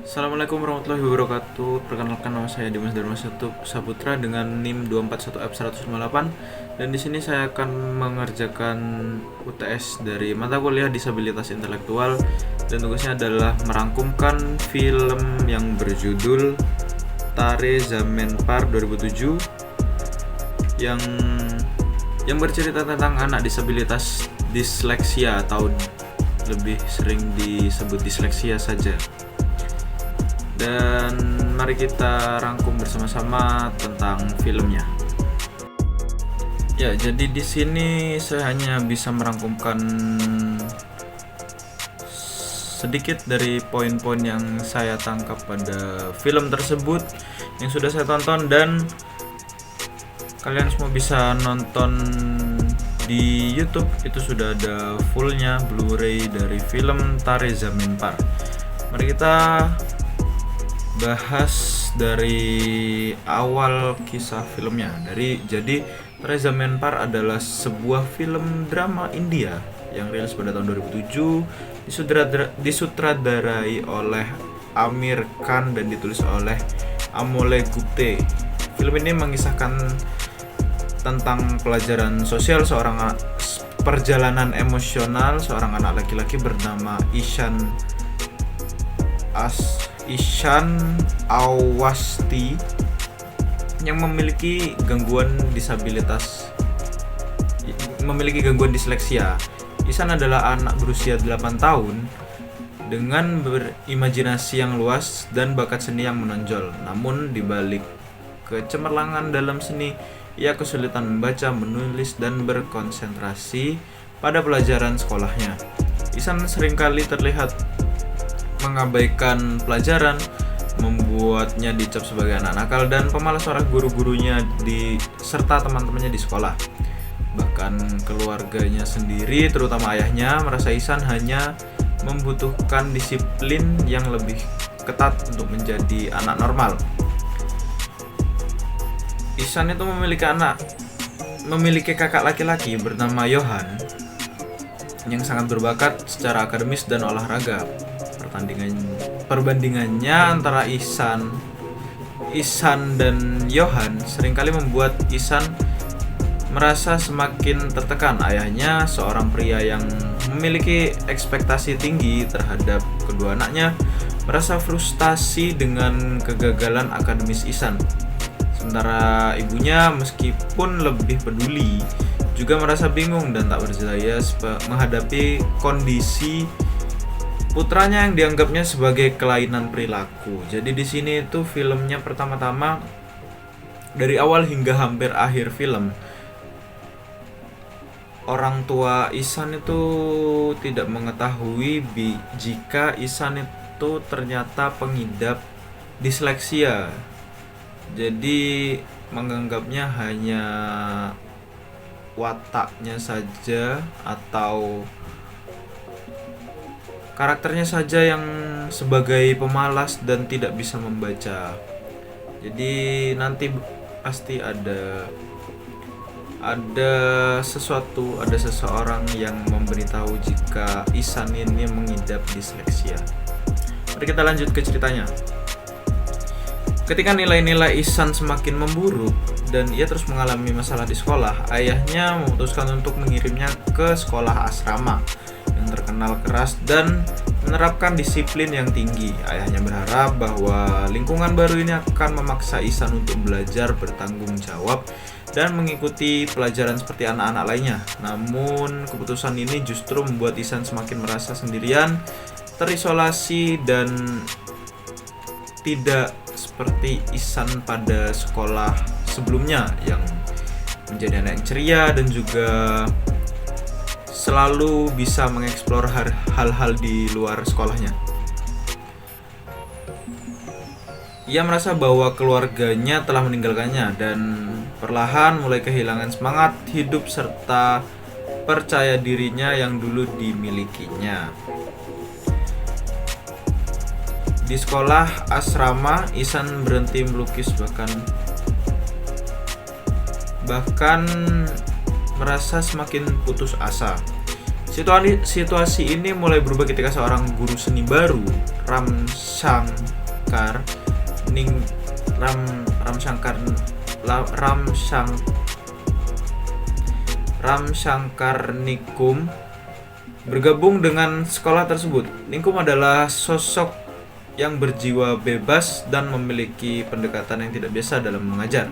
Assalamualaikum warahmatullahi wabarakatuh. Perkenalkan, nama saya Dimas Dharma Saputra dengan NIM 241F158, dan di sini saya akan mengerjakan UTS dari mata kuliah Disabilitas Intelektual, dan tugasnya adalah merangkumkan film yang berjudul Tare Zaman Par 2007 yang bercerita tentang anak disabilitas disleksia atau lebih sering disebut disleksia saja. Dan mari kita rangkum bersama-sama tentang filmnya. Ya, jadi di sini saya hanya bisa merangkumkan sedikit dari poin-poin yang saya tangkap pada film tersebut yang sudah saya tonton, dan kalian semua bisa nonton di YouTube. Itu sudah ada fullnya Blu-ray dari film Tare Zaman Par. Mari kita bahas dari awal kisah filmnya. Jadi Tare Zaman Par adalah sebuah film drama India yang rilis pada tahun 2007, disutradarai oleh Aamir Khan dan ditulis oleh Amole Gupte. Film ini mengisahkan tentang pelajaran sosial perjalanan emosional seorang anak laki-laki bernama Ishan Awasthi yang memiliki gangguan disleksia. Ishan adalah anak berusia 8 tahun dengan berimajinasi yang luas dan bakat seni yang menonjol. Namun di balik kecemerlangan dalam seni, ia kesulitan membaca, menulis, dan berkonsentrasi pada pelajaran sekolahnya. Ishan seringkali terlihat mengabaikan pelajaran, membuatnya dicap sebagai anak nakal dan pemalas oleh guru-gurunya serta teman-temannya di sekolah. Bahkan keluarganya sendiri, terutama ayahnya, merasa Ishan hanya membutuhkan disiplin yang lebih ketat untuk menjadi anak normal. Ishan itu memiliki kakak laki-laki bernama Johan yang sangat berbakat secara akademis dan olahraga. Perbandingannya antara Ishan dan Johan seringkali membuat Ishan merasa semakin tertekan. Ayahnya, seorang pria yang memiliki ekspektasi tinggi terhadap kedua anaknya, merasa frustasi dengan kegagalan akademis Ishan. Sementara ibunya, meskipun lebih peduli, juga merasa bingung dan tak berdaya menghadapi kondisi putranya yang dianggapnya sebagai kelainan perilaku. Jadi di sini itu filmnya pertama-tama dari awal hingga hampir akhir film, orang tua Ishan itu tidak mengetahui jika Ishan itu ternyata pengidap disleksia. Jadi menganggapnya hanya wataknya saja atau karakternya saja yang sebagai pemalas dan tidak bisa membaca. Jadi nanti pasti ada seseorang yang memberitahu jika Ishan ini mengidap disleksia. Mari kita lanjut ke ceritanya. Ketika nilai-nilai Ishan semakin memburuk dan ia terus mengalami masalah di sekolah, ayahnya memutuskan untuk mengirimnya ke sekolah asrama yang terkenal keras dan menerapkan disiplin yang tinggi. Ayahnya berharap bahwa lingkungan baru ini akan memaksa Ishan untuk belajar bertanggung jawab dan mengikuti pelajaran seperti anak-anak lainnya. Namun keputusan ini justru membuat Ishan semakin merasa sendirian, terisolasi, dan tidak seperti Ishan pada sekolah sebelumnya yang menjadi anak yang ceria dan juga selalu bisa mengeksplor hal-hal di luar sekolahnya. Ia merasa bahwa keluarganya telah meninggalkannya dan perlahan mulai kehilangan semangat hidup serta percaya dirinya yang dulu dimilikinya. Di sekolah asrama, Ishan berhenti melukis bahkan merasa semakin putus asa. Situasi ini mulai berubah ketika seorang guru seni baru, Ram Shankar Ning Ram Ram Shankar La- Ram Shankar Nikum bergabung dengan sekolah tersebut. Nikum adalah sosok yang berjiwa bebas dan memiliki pendekatan yang tidak biasa dalam mengajar.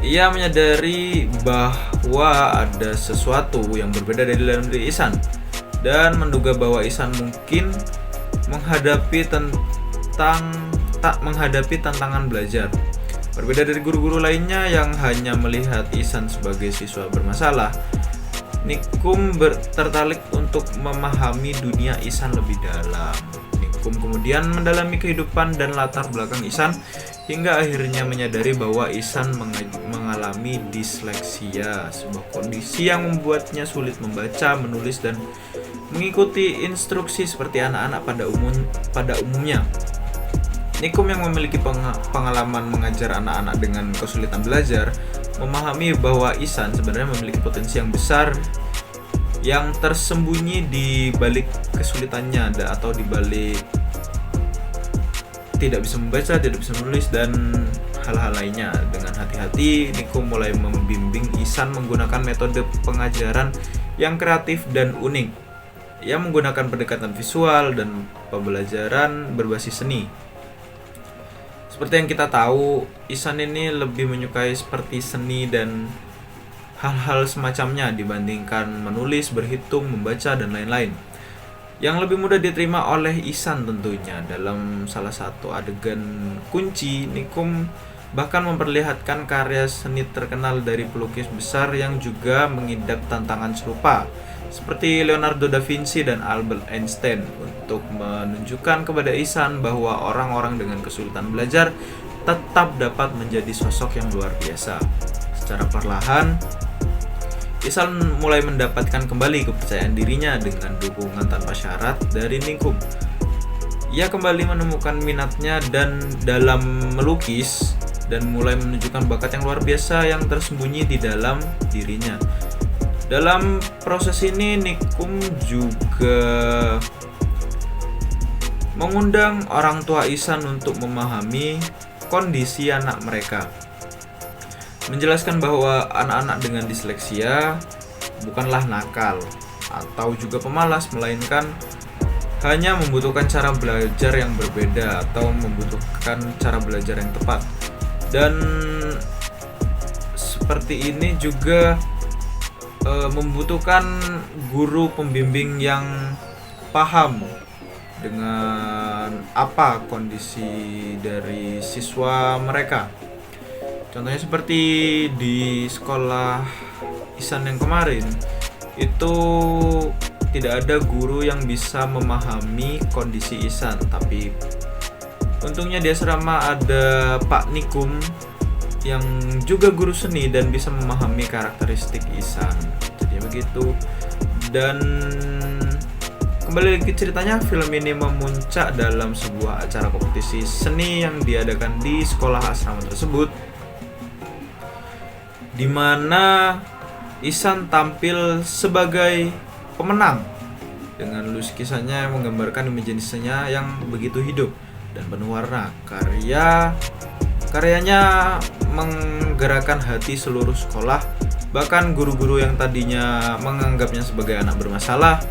Ia menyadari bahwa ada sesuatu yang berbeda dari dalam diri Ihsan dan menduga bahwa Ihsan mungkin menghadapi tantangan belajar. Berbeda dari guru-guru lainnya yang hanya melihat Ihsan sebagai siswa bermasalah, Nikum tertarik untuk memahami dunia Ihsan lebih dalam. Nikum kemudian mendalami kehidupan dan latar belakang Ihsan hingga akhirnya menyadari bahwa Ihsan mengalami disleksia, sebuah kondisi yang membuatnya sulit membaca, menulis, dan mengikuti instruksi seperti anak-anak pada umumnya. Nikum yang memiliki pengalaman mengajar anak-anak dengan kesulitan belajar memahami bahwa Ihsan sebenarnya memiliki potensi yang besar yang tersembunyi di balik kesulitannya atau di balik tidak bisa membaca, tidak bisa menulis, dan hal-hal lainnya. Dengan hati-hati, Nikum mulai membimbing Ihsan menggunakan metode pengajaran yang kreatif dan unik. Ia menggunakan pendekatan visual dan pembelajaran berbasis seni. Seperti yang kita tahu, Ihsan ini lebih menyukai seperti seni dan hal-hal semacamnya dibandingkan menulis, berhitung, membaca, dan lain-lain. Yang lebih mudah diterima oleh Ihsan tentunya. Dalam salah satu adegan kunci, Nikum bahkan memperlihatkan karya seni terkenal dari pelukis besar yang juga mengidap tantangan serupa, seperti Leonardo da Vinci dan Albert Einstein, untuk menunjukkan kepada Ihsan bahwa orang-orang dengan kesulitan belajar tetap dapat menjadi sosok yang luar biasa. Secara perlahan, Ihsan mulai mendapatkan kembali kepercayaan dirinya dengan dukungan tanpa syarat dari Nikum. Ia kembali menemukan minatnya dalam melukis dan mulai menunjukkan bakat yang luar biasa yang tersembunyi di dalam dirinya. Dalam proses ini, Nikum juga mengundang orang tua Ihsan untuk memahami kondisi anak mereka. Menjelaskan bahwa anak-anak dengan disleksia bukanlah nakal atau juga pemalas, melainkan hanya membutuhkan cara belajar yang berbeda atau membutuhkan cara belajar yang tepat. Dan seperti ini juga membutuhkan guru pembimbing yang paham dengan apa kondisi dari siswa mereka. Contohnya seperti di sekolah Ihsan yang kemarin, itu tidak ada guru yang bisa memahami kondisi Ihsan, tapi untungnya di asrama ada Pak Nikum yang juga guru seni dan bisa memahami karakteristik Ihsan. Jadi begitu. Dan kembali lagi ceritanya, film ini memuncak dalam sebuah acara kompetisi seni yang diadakan di sekolah asrama tersebut, di mana Ihsan tampil sebagai pemenang dengan lukisannya yang menggambarkan imajinasinya yang begitu hidup dan penuh warna. Karyanya menggerakkan hati seluruh sekolah, bahkan guru-guru yang tadinya menganggapnya sebagai anak bermasalah.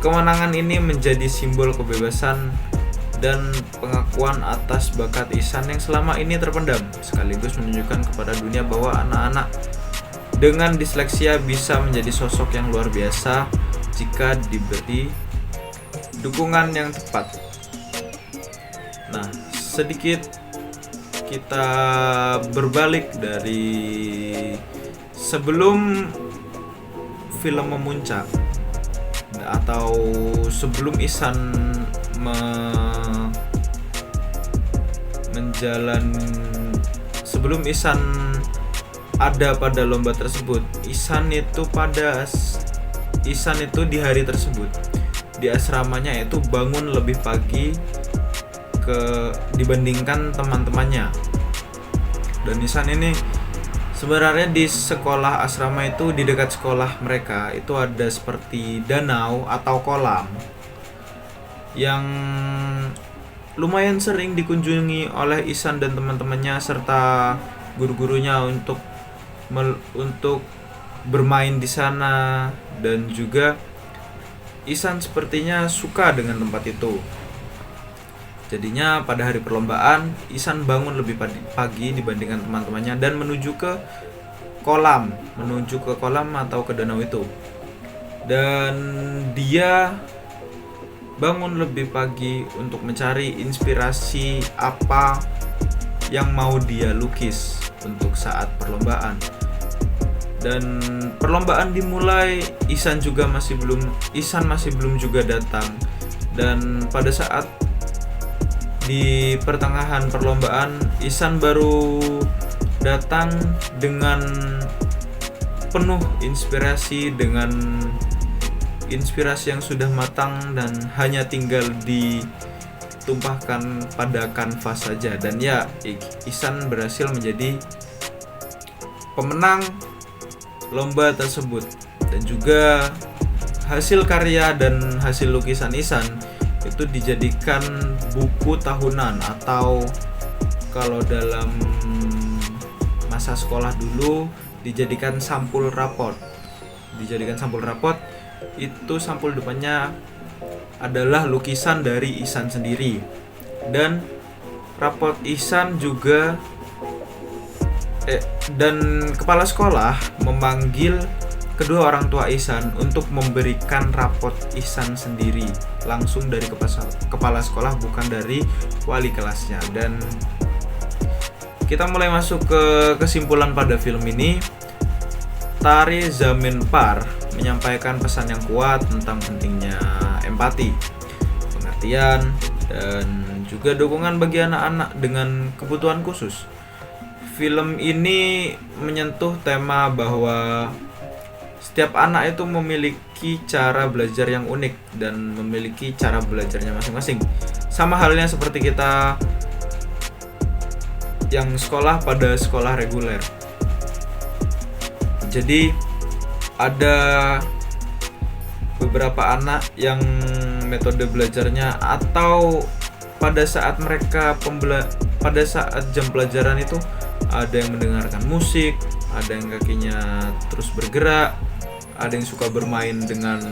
Kemenangan ini menjadi simbol kebebasan dan pengakuan atas bakat Ihsan yang selama ini terpendam, sekaligus menunjukkan kepada dunia bahwa anak-anak dengan disleksia bisa menjadi sosok yang luar biasa jika diberi dukungan yang tepat. Nah, sedikit kita berbalik dari sebelum film memuncak atau sebelum Ihsan sebelum Ihsan ada pada lomba tersebut. Ihsan itu di hari tersebut di asramanya itu bangun lebih pagi dibandingkan teman-temannya. Dan Ihsan ini Sebenarnya di sekolah asrama itu, di dekat sekolah mereka itu ada seperti danau atau kolam yang lumayan sering dikunjungi oleh Ihsan dan teman-temannya serta guru-gurunya untuk bermain di sana, dan juga Ihsan sepertinya suka dengan tempat itu. Jadinya pada hari perlombaan, Ihsan bangun lebih pagi dibandingkan teman-temannya dan menuju ke kolam atau ke danau itu. Dan dia bangun lebih pagi untuk mencari inspirasi apa yang mau dia lukis untuk saat perlombaan. Dan perlombaan dimulai, Ihsan masih belum juga datang. Dan pada saat di pertengahan perlombaan, Ihsan baru datang dengan penuh inspirasi, dengan inspirasi yang sudah matang dan hanya tinggal ditumpahkan pada kanvas saja. Dan ya, Ihsan berhasil menjadi pemenang lomba tersebut. Dan juga hasil karya dan hasil lukisan Ihsan itu dijadikan buku tahunan, atau kalau dalam masa sekolah dulu dijadikan sampul raport. Itu sampul depannya adalah lukisan dari Ihsan sendiri. Dan raport Ihsan juga dan kepala sekolah memanggil kedua orang tua Ihsan untuk memberikan raport Ihsan sendiri langsung dari kepala sekolah, bukan dari wali kelasnya. Dan kita mulai masuk ke kesimpulan pada film ini. Tari Zaminpar menyampaikan pesan yang kuat tentang pentingnya empati, pengertian, dan juga dukungan bagi anak-anak dengan kebutuhan khusus. Film ini menyentuh tema bahwa setiap anak itu memiliki cara belajar yang unik dan memiliki cara belajarnya masing-masing. Sama halnya seperti kita yang sekolah pada sekolah reguler. Jadi ada beberapa anak yang metode belajarnya atau pada saat jam pelajaran itu ada yang mendengarkan musik, ada yang kakinya terus bergerak, ada yang suka bermain dengan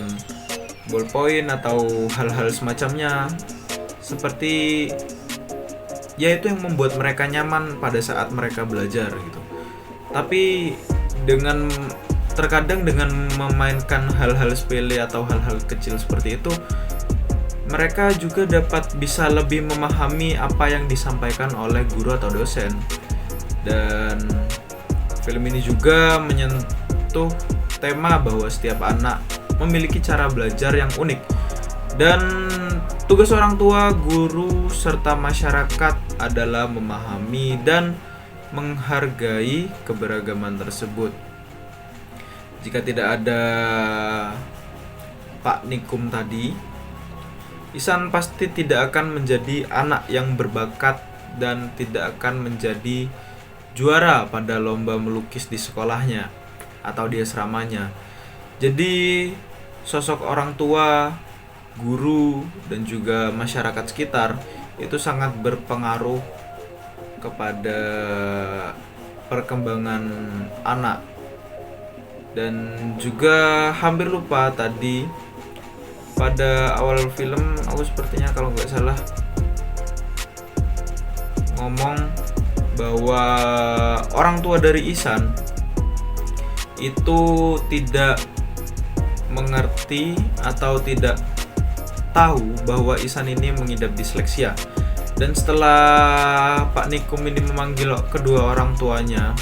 ballpoint atau hal-hal semacamnya. Seperti ya, itu yang membuat mereka nyaman pada saat mereka belajar gitu. Tapi terkadang dengan memainkan hal-hal sepele atau hal-hal kecil seperti itu, mereka juga bisa lebih memahami apa yang disampaikan oleh guru atau dosen. Dan film ini juga menyentuh tema bahwa setiap anak memiliki cara belajar yang unik, dan tugas orang tua, guru, serta masyarakat adalah memahami dan menghargai keberagaman tersebut. Jika tidak ada Pak Nikum tadi, Ihsan pasti tidak akan menjadi anak yang berbakat dan tidak akan menjadi juara pada lomba melukis di sekolahnya atau di asramanya. Jadi sosok orang tua, guru, dan juga masyarakat sekitar itu sangat berpengaruh kepada perkembangan anak. Dan juga hampir lupa tadi pada awal film, aku sepertinya kalau nggak salah ngomong bahwa orang tua dari Ihsan itu tidak mengerti atau tidak tahu bahwa Ihsan ini mengidap disleksia. Dan setelah Pak Nikum ini memanggil kedua orang tuanya,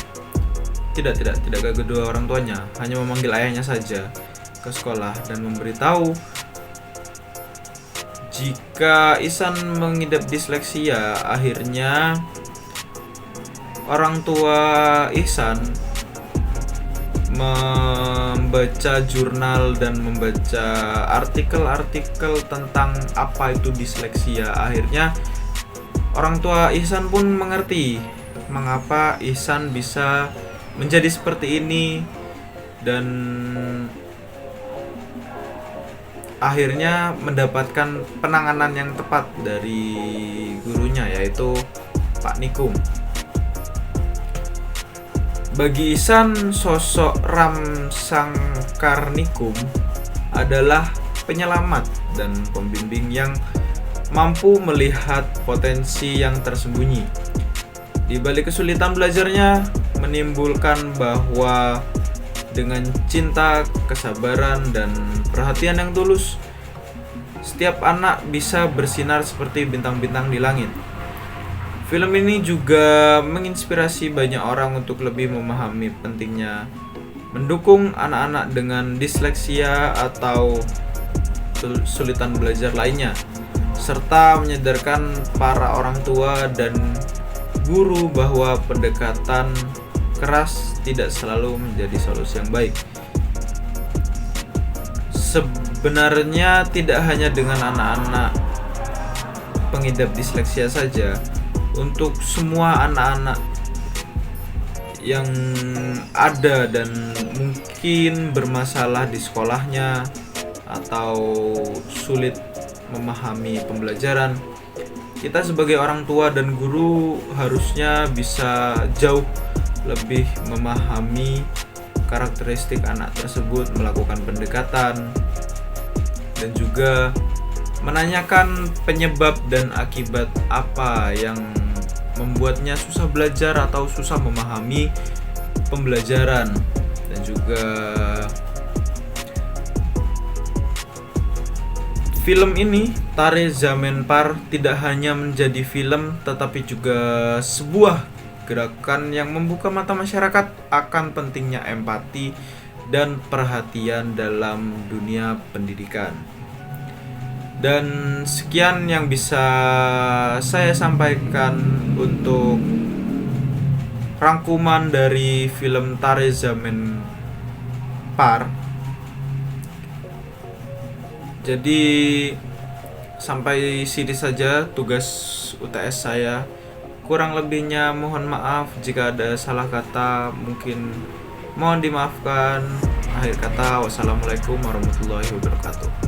tidak ke kedua orang tuanya, hanya memanggil ayahnya saja ke sekolah dan memberitahu jika Ihsan mengidap disleksia. Akhirnya orang tua Ihsan membaca jurnal dan membaca artikel-artikel tentang apa itu disleksia. Akhirnya orang tua Ihsan pun mengerti mengapa Ihsan bisa menjadi seperti ini, dan akhirnya mendapatkan penanganan yang tepat dari gurunya, yaitu Pak Nikum. Bagi Ihsan, sosok Ramsangkar Nikum adalah penyelamat dan pembimbing yang mampu melihat potensi yang tersembunyi. Di balik kesulitan belajarnya, menimbulkan bahwa dengan cinta, kesabaran, dan perhatian yang tulus, setiap anak bisa bersinar seperti bintang-bintang di langit. Film ini juga menginspirasi banyak orang untuk lebih memahami pentingnya mendukung anak-anak dengan disleksia atau kesulitan belajar lainnya, serta menyadarkan para orang tua dan guru bahwa pendekatan keras tidak selalu menjadi solusi yang baik. Sebenarnya tidak hanya dengan anak-anak pengidap disleksia saja, untuk semua anak-anak yang ada dan mungkin bermasalah di sekolahnya atau sulit memahami pembelajaran, kita sebagai orang tua dan guru harusnya bisa jauh lebih memahami karakteristik anak tersebut, melakukan pendekatan, dan juga menanyakan penyebab dan akibat apa yang membuatnya susah belajar atau susah memahami pembelajaran. Dan juga film ini, Tare Zaman Par, tidak hanya menjadi film tetapi juga sebuah gerakan yang membuka mata masyarakat akan pentingnya empati dan perhatian dalam dunia pendidikan. Dan sekian yang bisa saya sampaikan untuk rangkuman dari film Tare Zaman Par. Jadi sampai sini saja tugas UTS saya. Kurang lebihnya mohon maaf jika ada salah kata, mungkin mohon dimaafkan. Akhir kata, wassalamualaikum warahmatullahi wabarakatuh.